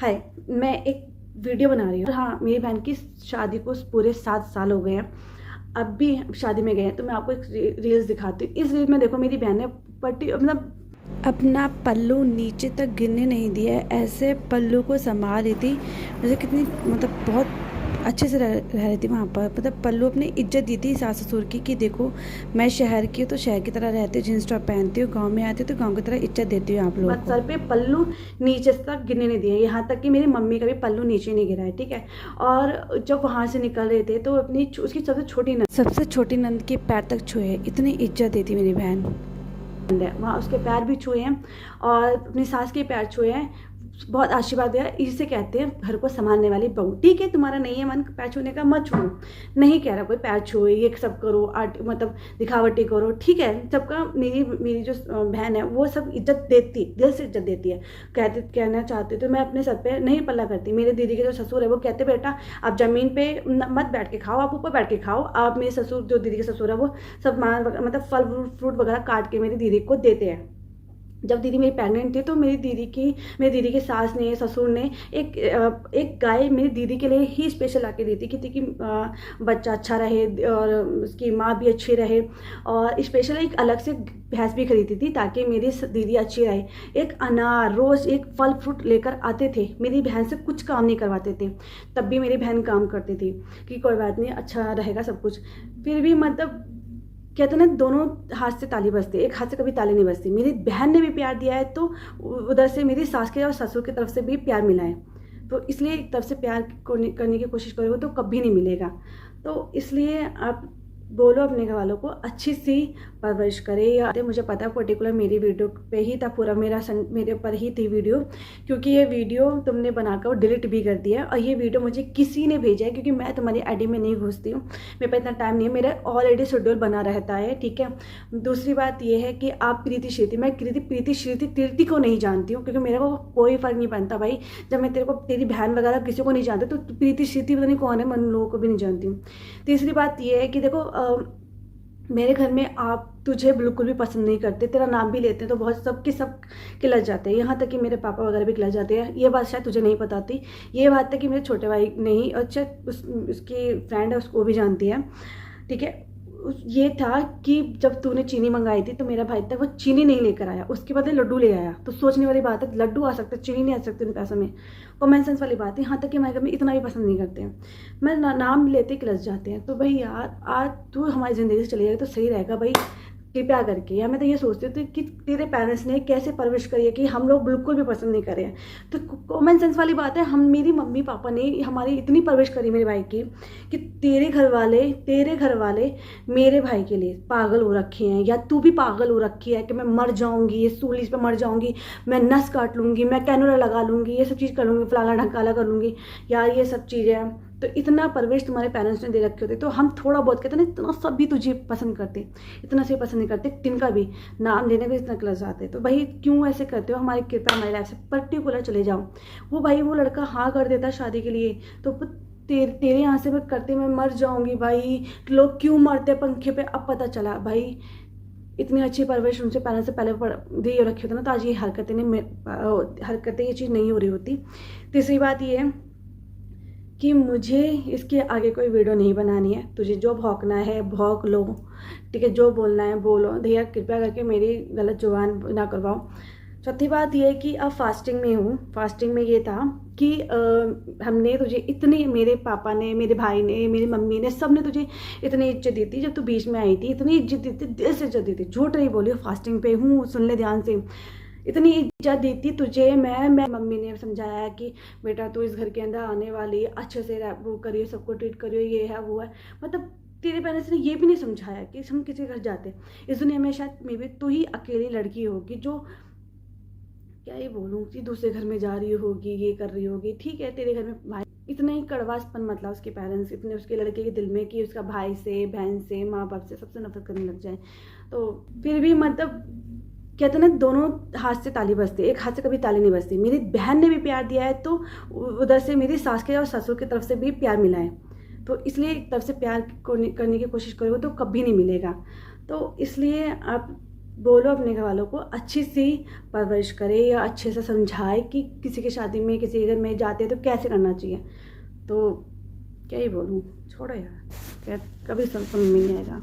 हाय, मैं एक वीडियो बना रही हूँ। हाँ, मेरी बहन की शादी को पूरे 7 साल हो गए हैं। अब भी शादी में गए हैं, तो मैं आपको एक रील्स दिखाती हूँ। इस रील में देखो, मेरी बहन ने मतलब अपना पल्लू नीचे तक गिरने नहीं दिया है। ऐसे पल्लू को संभाल रही थी, मुझे कितनी मतलब बहुत अच्छे से रह रही थी वहाँ पर। मतलब पल्लू अपनी इज्जत दी थी सास ससुर की कि देखो मैं शहर की हूँ तो शहर की तरह रहती हूँ, जीन्स टॉप पहनती हूँ, गांव में आती हूँ तो गांव की तरह इज्जत देती हूँ आप लोगों को। सर पे पल्लू नीचे तक गिरने नहीं दिया, यहाँ तक कि मेरी मम्मी का भी पल्लू नीचे नहीं गिरा है, ठीक है। और जब वहाँ से निकल रहे थे तो अपनी उसकी सबसे छोटी नंद के पैर तक छुए। इतनी इज्जत देती मेरी बहन है। वहाँ उसके पैर भी छुए हैं और अपनी सास के पैर छुए हैं। बहुत आशीर्वाद दिया। इसे कहते हैं घर को संभालने वाली बहू। ठीक है, तुम्हारा नहीं है मन पैर छूने का, मत छूओ, नहीं कह रहा कोई पैर छुए ये सब करो, आर्ट मतलब दिखावटी करो, ठीक है। सबका मेरी जो बहन है वो सब इज्जत देती, दिल से इज्जत देती है। कहना चाहती तो मैं अपने सर पे नहीं पल्ला करती। मेरे दीदी के जो ससुर है वो कहते बेटा आप जमीन पे मत बैठ के खाओ, आप ऊपर बैठ के खाओ। आप मेरे ससुर जो दीदी के ससुर है वो सब मतलब फल फ्रूट वगैरह काट के मेरी दीदी को देते हैं। जब दीदी मेरी प्रेग्नेंट थी तो मेरी दीदी की सास ने ससुर ने एक गाय मेरी दीदी के लिए ही स्पेशल आके दी थी कि बच्चा अच्छा रहे और उसकी माँ भी अच्छी रहे। और स्पेशल एक अलग से भैंस भी खरीदी थी ताकि मेरी दीदी अच्छी रहे। एक अनार रोज़ एक फल फ्रूट लेकर आते थे। मेरी बहन से कुछ काम नहीं करवाते थे, तब भी मेरी बहन काम करती थी कि कोई बात नहीं, अच्छा रहेगा सब कुछ। फिर भी मतलब कहते ना, दोनों हाथ से ताली बजती है, एक हाथ से कभी ताली नहीं बजती। मेरी बहन ने भी प्यार दिया है तो उधर से मेरी सास के और ससुर की तरफ से भी प्यार मिला है। तो इसलिए एक तरफ से प्यार करने की कोशिश करोगे तो कभी नहीं मिलेगा। तो इसलिए आप बोलो अपने घर वालों को अच्छी सी परवरिश करे। या मुझे पता है पर्टिकुलर मेरी वीडियो पे ही था, पूरा मेरे ऊपर ही थी वीडियो, क्योंकि ये वीडियो तुमने बनाकर डिलीट भी कर दिया। और ये वीडियो मुझे किसी ने भेजा है, क्योंकि मैं तुम्हारी आईडी में नहीं घुसती हूँ, मेरे पास इतना टाइम नहीं है, मेरा ऑलरेडी शेड्यूल बना रहता है, ठीक है। दूसरी बात ये है कि आप प्रीति श्रीति, मैं प्रीति श्रीति तीर्थी को नहीं जानती हूँ, क्योंकि मेरे को कोई फर्क नहीं पड़ता भाई। जब मैं तेरी बहन वगैरह किसी को नहीं जानती तो प्रीति श्रीति पता नहीं कौन है, मैं उन लोगों को भी नहीं जानती हूँ। तीसरी बात ये है कि देखो मेरे घर में आप तुझे बिल्कुल भी पसंद नहीं करते, तेरा नाम भी लेते हैं तो बहुत सब खिलच जाते हैं, यहाँ तक कि मेरे पापा वगैरह भी खिलच जाते हैं। ये बात शायद तुझे नहीं पता थी। ये बात है कि मेरे छोटे भाई नहीं, अच्छा उसकी फ्रेंड है उसको भी जानती है, ठीक है। ये था कि जब तूने चीनी मंगाई थी तो मेरा भाई था वो चीनी नहीं लेकर आया, उसके बदले लड्डू ले आया। तो सोचने वाली बात है, लड्डू आ सकते चीनी नहीं आ सकती उन पैसों में। कॉमन सेंस वाली बात है। यहाँ तक कि हमारे घर में इतना भी पसंद नहीं करते हैं, मैं नाम लेते किलस जाते हैं। तो भाई यार आज तू हमारी ज़िंदगी से चली जाएगी तो सही रहेगा भाई, कृपया करके। या मैं तो ये सोचती हूँ कि तेरे पेरेंट्स ने कैसे परवरिश करी है कि हम लोग बिल्कुल भी पसंद नहीं करें। तो कॉमन सेंस वाली बात है, मेरी मम्मी पापा ने हमारी इतनी परवरिश करी मेरे भाई की कि तेरे घर वाले मेरे भाई के लिए पागल हो रखे हैं, या तू भी पागल हो रखी है कि मैं मर जाऊंगी, ये सूली पे मर जाऊंगी, मैं नस काट लूंगी, मैं कैनोला लगा लूंगी, ये सब चीज़ कर लूंगी, फलाना ढकाला कर लूंगी यार, ये सब चीज़ें। तो इतना परवरिश तुम्हारे पेरेंट्स ने दे रखे होते, तो हम थोड़ा बहुत कहते ना, इतना सब भी तुझे पसंद करते, इतना से पसंद नहीं करते, तिनका भी नाम लेने में इतना क्लस आते। तो भाई क्यों ऐसे करते हो, हमारी कृपया हमारी लाइफ से पर्टिकुलर चले जाओ। वो लड़का हाँ कर देता शादी के लिए तो तेरे यहाँ से मैं करते मैं मर जाऊंगी भाई। लोग क्यों मरते पंखे पे, अब पता चला भाई। इतनी अच्छी परवरिश उनसे पेरेंट्स से पहले दे रखे होते ना, तो आज ये हरकतें ये चीज़ नहीं हो रही होती। तीसरी बात ये है कि मुझे इसके आगे कोई वीडियो नहीं बनानी है। तुझे जो भौंकना है भौंक लो, ठीक है, जो बोलना है बोलो, भैया कृपया करके मेरी गलत जुबान ना करवाओ। चौथी बात ये है कि अब फास्टिंग में हूँ। फास्टिंग में ये था कि हमने तुझे इतनी, मेरे पापा ने, मेरे भाई ने, मेरी मम्मी ने, सब ने तुझे इतनी इज्जत दी थी। जब तू बीच में आई थी इतनी इज्जत दी थी, दिल से इज्जत दी थी, झूठ नहीं बोली, फास्टिंग पे हूँ, सुन ले ध्यान से। इतनी इज्जत दी थी तुझे मैं मम्मी ने समझाया कि बेटा तू इस घर के अंदर आने वाली, अच्छे से वो करिए, सबको ट्रीट करिए, ये है वो है। मतलब तेरे पेरेंट्स ने ये भी नहीं समझाया कि हम किसी घर जाते। इस दुनिया में शायद मे बी तू ही अकेली लड़की होगी जो, क्या ये बोलूँ, कि दूसरे घर में जा रही होगी, ये कर रही होगी, ठीक है। तेरे घर में भाई, इतना ही कड़वासपन मतलब उसके पेरेंट्स इतने उसके लड़के के दिल में कि उसका भाई से, बहन से, माँ बाप से, सबसे नफरत करने लग जाए। तो फिर भी मतलब कहते ना, दोनों हाथ से ताली बजती है, एक हाथ से कभी ताली नहीं बजती। मेरी बहन ने भी प्यार दिया है तो उधर से मेरी सास के और ससुर की तरफ से भी प्यार मिला है। तो इसलिए एक तरफ से प्यार करने की कोशिश करोगे तो कभी नहीं मिलेगा। तो इसलिए आप बोलो अपने घर वालों को, अच्छी सी परवरिश करे या अच्छे से समझाए कि किसी की शादी में, किसी के घर में जाते हैं तो कैसे करना चाहिए। तो क्या ही बोलूँ, छोड़ो यार, कभी समझ में नहीं आएगा।